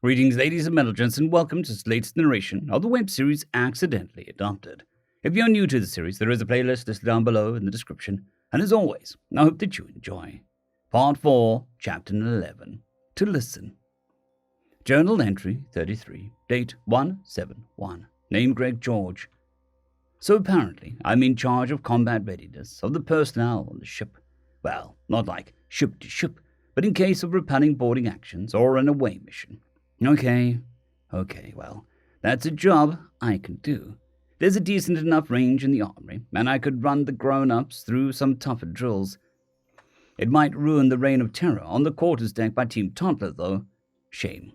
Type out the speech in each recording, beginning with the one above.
Greetings, ladies and gents, and welcome to this latest narration of the web series Accidentally Adopted. If you're new to the series, there is a playlist listed down below in the description, and as always, I hope that you enjoy. Part 4, Chapter 11, To Listen. Journal Entry 33, date 171, name Greg George. So apparently, I'm in charge of combat readiness of the personnel on the ship. Well, not like ship to ship, but in case of repelling boarding actions or an away mission. Okay, well, that's a job I can do. There's a decent enough range in the armory, and I could run the grown-ups through some tougher drills. It might ruin the reign of terror on the quarters deck by Team Toddler, though. Shame.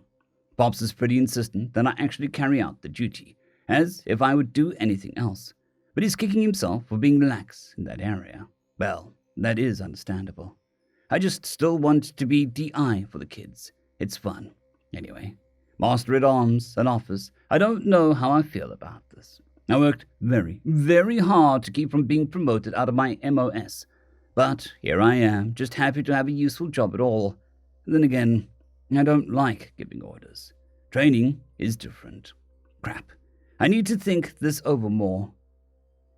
Pops is pretty insistent that I actually carry out the duty, as if I would do anything else. But he's kicking himself for being lax in that area. Well, that is understandable. I just still want to be DI for the kids. It's fun. Anyway, Master-at-Arms and office, I don't know how I feel about this. I worked very, very hard to keep from being promoted out of my MOS. But here I am, just happy to have a useful job at all. Then again, I don't like giving orders. Training is different. Crap. I need to think this over more.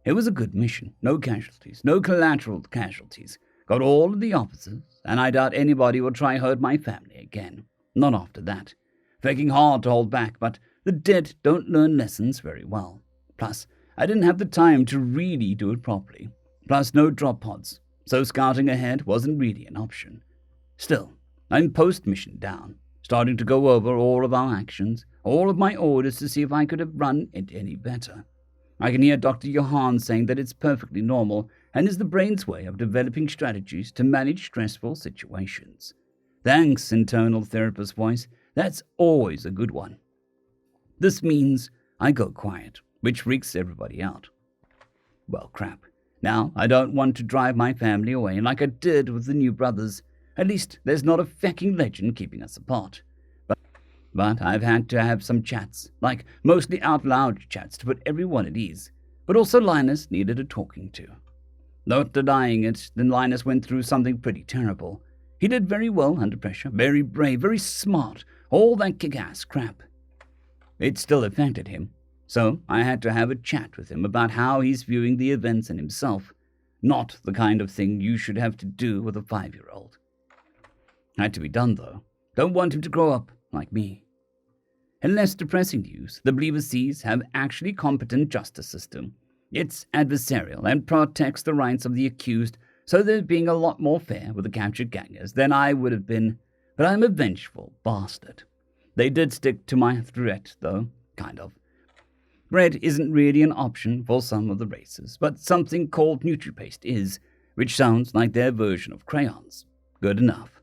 It was a good mission. No casualties. No collateral casualties. Got all of the officers, and I doubt anybody will try hurt my family again. Not after that. Faking hard to hold back, but the dead don't learn lessons very well. Plus, I didn't have the time to really do it properly. Plus, no drop pods, so scouting ahead wasn't really an option. Still, I'm post-mission down, starting to go over all of our actions, all of my orders to see if I could have run it any better. I can hear Dr. Johan saying that it's perfectly normal and is the brain's way of developing strategies to manage stressful situations. Thanks, internal therapist voice. That's always a good one. This means I go quiet, which freaks everybody out. Well, crap. Now, I don't want to drive my family away like I did with the new brothers. At least there's not a fecking legend keeping us apart. But I've had to have some chats, like mostly out-loud chats to put everyone at ease. But also Linus needed a talking to. Not denying it, then Linus went through something pretty terrible. He did very well under pressure, very brave, very smart, all that kick-ass crap. It still affected him, so I had to have a chat with him about how he's viewing the events and himself. Not the kind of thing you should have to do with a 5-year-old. Had to be done, though. Don't want him to grow up like me. In less depressing news, the Believer Seas have actually competent justice system. It's adversarial and protects the rights of the accused, so they're being a lot more fair with the captured gangers than I would have been, but I'm a vengeful bastard. They did stick to my threat, though, kind of. Bread isn't really an option for some of the races, but something called NutriPaste is, which sounds like their version of crayons. Good enough.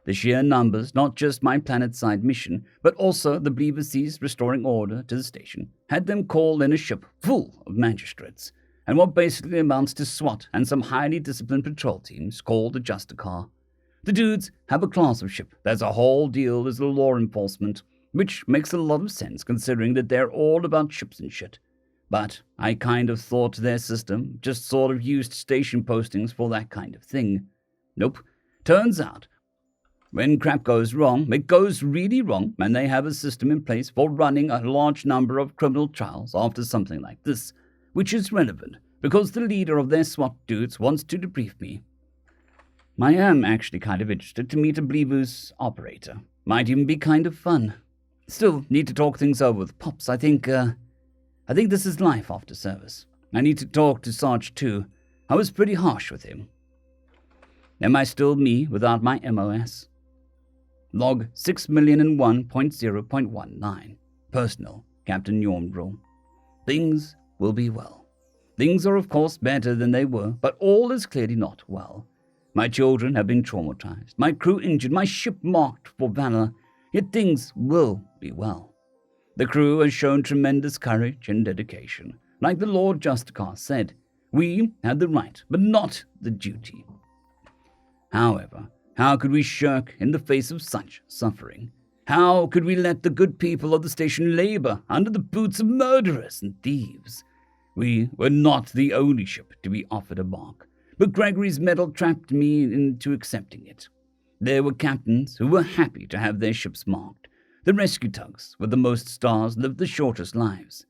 The sheer numbers, not just my planet-side mission, but also the Believer Seas restoring order to the station, had them call in a ship full of magistrates, and what basically amounts to SWAT and some highly disciplined patrol teams called a Justicar. The dudes have a class of ship that's a whole deal as the law enforcement, which makes a lot of sense considering that they're all about ships and shit. But I kind of thought their system just sort of used station postings for that kind of thing. Nope. Turns out, when crap goes wrong, it goes really wrong, and they have a system in place for running a large number of criminal trials after something like this, which is relevant, because the leader of their SWAT dudes wants to debrief me. I am actually kind of interested to meet a Believer's operator. Might even be kind of fun. Still, need to talk things over with Pops. I think this is life after service. I need to talk to Sarge too. I was pretty harsh with him. Am I still me without my MOS? Log 6,001.0.19. Personal, Captain Yormbril. Things will be well. Things are of course better than they were, but all is clearly not well. My children have been traumatized, my crew injured, my ship marked for valor, yet things will be well. The crew has shown tremendous courage and dedication. Like the Lord Justicar said, we had the right, but not the duty. However, how could we shirk in the face of such suffering? How could we let the good people of the station labor under the boots of murderers and thieves? We were not the only ship to be offered a mark, but Gregory's medal trapped me into accepting it. There were captains who were happy to have their ships marked, The rescue tugs with the most stars lived the shortest lives.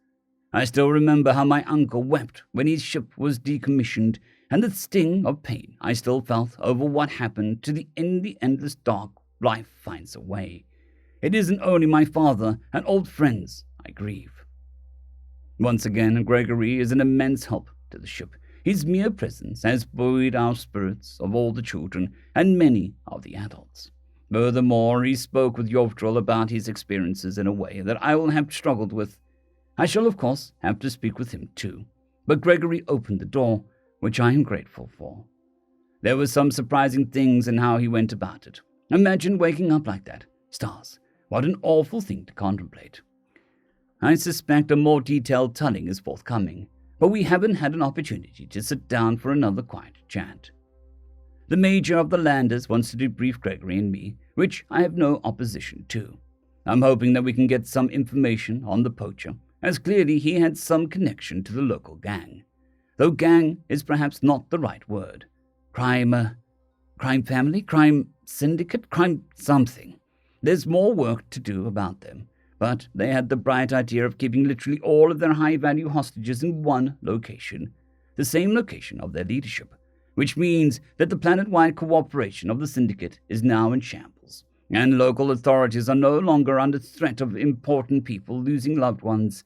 I still remember how my uncle wept when his ship was decommissioned, and the sting of pain I still felt over what happened to the endless dark life finds a way. It isn't only my father and old friends I grieve. Once again, Gregory is an immense help to the ship. His mere presence has buoyed our spirits of all the children and many of the adults. Furthermore, he spoke with Yovtril about his experiences in a way that I will have struggled with. I shall, of course, have to speak with him too, but Gregory opened the door, which I am grateful for. There were some surprising things in how he went about it. Imagine waking up like that. Stars, what an awful thing to contemplate. I suspect a more detailed telling is forthcoming, but we haven't had an opportunity to sit down for another quiet chat. The major of the landers wants to debrief Gregory and me, which I have no opposition to. I'm hoping that we can get some information on the poacher, as clearly he had some connection to the local gang. Though gang is perhaps not the right word. Crime family, crime syndicate, crime something. There's more work to do about them, but they had the bright idea of keeping literally all of their high-value hostages in one location, the same location of their leadership, which means that the planet-wide cooperation of the syndicate is now in shambles, and local authorities are no longer under threat of important people losing loved ones.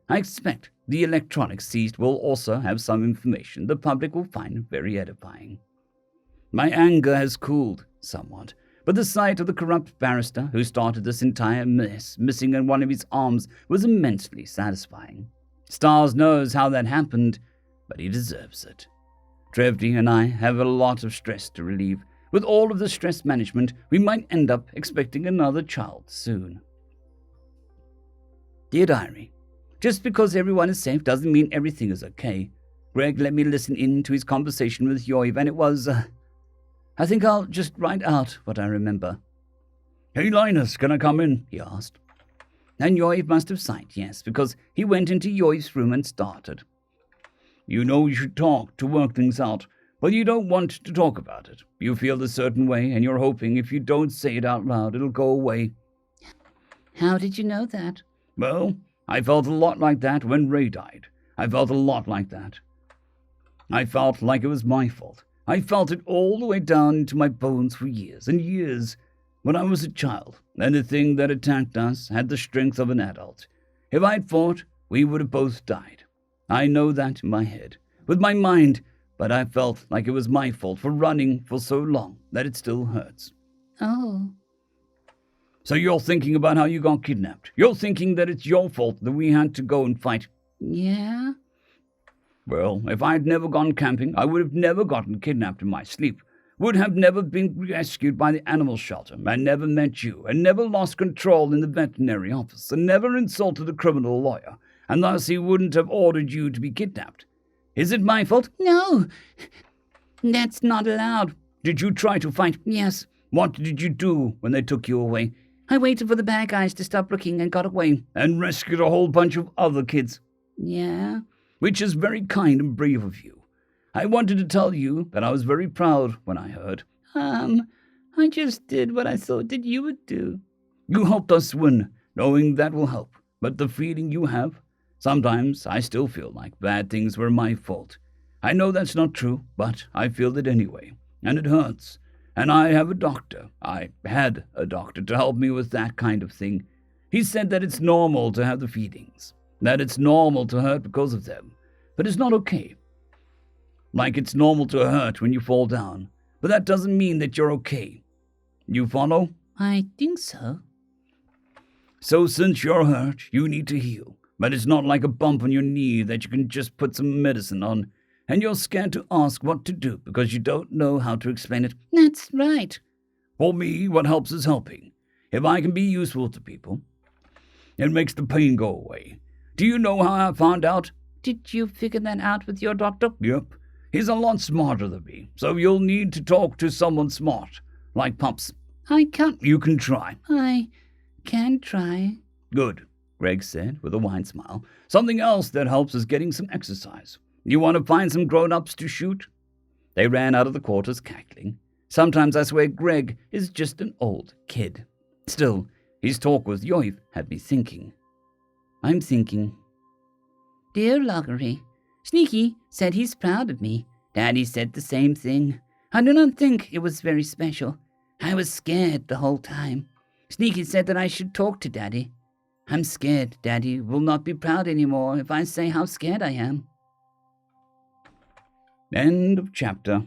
I expect the electronics seized will also have some information the public will find very edifying. My anger has cooled somewhat, but the sight of the corrupt barrister who started this entire mess missing in one of his arms was immensely satisfying. Stars knows how that happened, but he deserves it. Trevdy and I have a lot of stress to relieve. With all of the stress management, we might end up expecting another child soon. Dear Diary, just because everyone is safe doesn't mean everything is okay. Greg let me listen in to his conversation with Yoiv, and it was, I think I'll just write out what I remember. Hey Linus, can I come in? He asked. And Yoiv must have sighed yes, because he went into Yoiv's room and started. You know you should talk to work things out, but you don't want to talk about it. You feel a certain way, and you're hoping if you don't say it out loud, it'll go away. How did you know that? Well, I felt a lot like that when Ray died. I felt a lot like that. I felt like it was my fault. I felt it all the way down into my bones for years and years. When I was a child, and the thing that attacked us had the strength of an adult. If I'd fought, we would have both died. I know that in my head, with my mind, but I felt like it was my fault for running for so long that it still hurts. Oh. So you're thinking about how you got kidnapped. You're thinking that it's your fault that we had to go and fight. Yeah? Well, if I'd never gone camping, I would have never gotten kidnapped in my sleep, would have never been rescued by the animal shelter, and never met you, and never lost control in the veterinary office, and never insulted a criminal lawyer, and thus he wouldn't have ordered you to be kidnapped. Is it my fault? No, that's not allowed. Did you try to fight? Yes. What did you do when they took you away? I waited for the bad guys to stop looking and got away. And rescued a whole bunch of other kids. Yeah? Which is very kind and brave of you. I wanted to tell you that I was very proud when I heard. I just did what I thought that you would do. You helped us win, knowing that will help. But the feeling you have, sometimes I still feel like bad things were my fault. I know that's not true, but I feel it anyway, and it hurts. And I have a doctor. I had a doctor to help me with that kind of thing. He said that it's normal to have the feelings, that it's normal to hurt because of them, but it's not okay. Like it's normal to hurt when you fall down, but that doesn't mean that you're okay. You follow? I think so. So since you're hurt, you need to heal, but it's not like a bump on your knee that you can just put some medicine on, and you're scared to ask what to do because you don't know how to explain it. That's right. For me, what helps is helping. If I can be useful to people, it makes the pain go away. Do you know how I found out? Did you figure that out with your doctor? Yep. He's a lot smarter than me, so you'll need to talk to someone smart, like Pups. I can't. You can try. I can try. Good, Greg said with a wide smile. Something else that helps is getting some exercise. You want to find some grown-ups to shoot? They ran out of the quarters cackling. Sometimes I swear Greg is just an old kid. Still, His talk with Yoiv had me thinking. I'm thinking. Dear Loggery, Sneaky said he's proud of me. Daddy said the same thing. I do not think it was very special. I was scared the whole time. Sneaky said that I should talk to Daddy. I'm scared Daddy will not be proud anymore if I say how scared I am. End of chapter.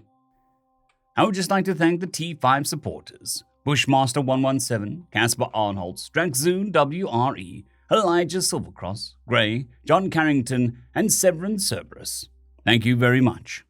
I would just like to thank the T5 supporters. Bushmaster117, Casper Arnholtz, Dragzoon W.R.E, Elijah Silvercross, Gray, Jon Carrington, and Sevaren Serberous. Thank you very much.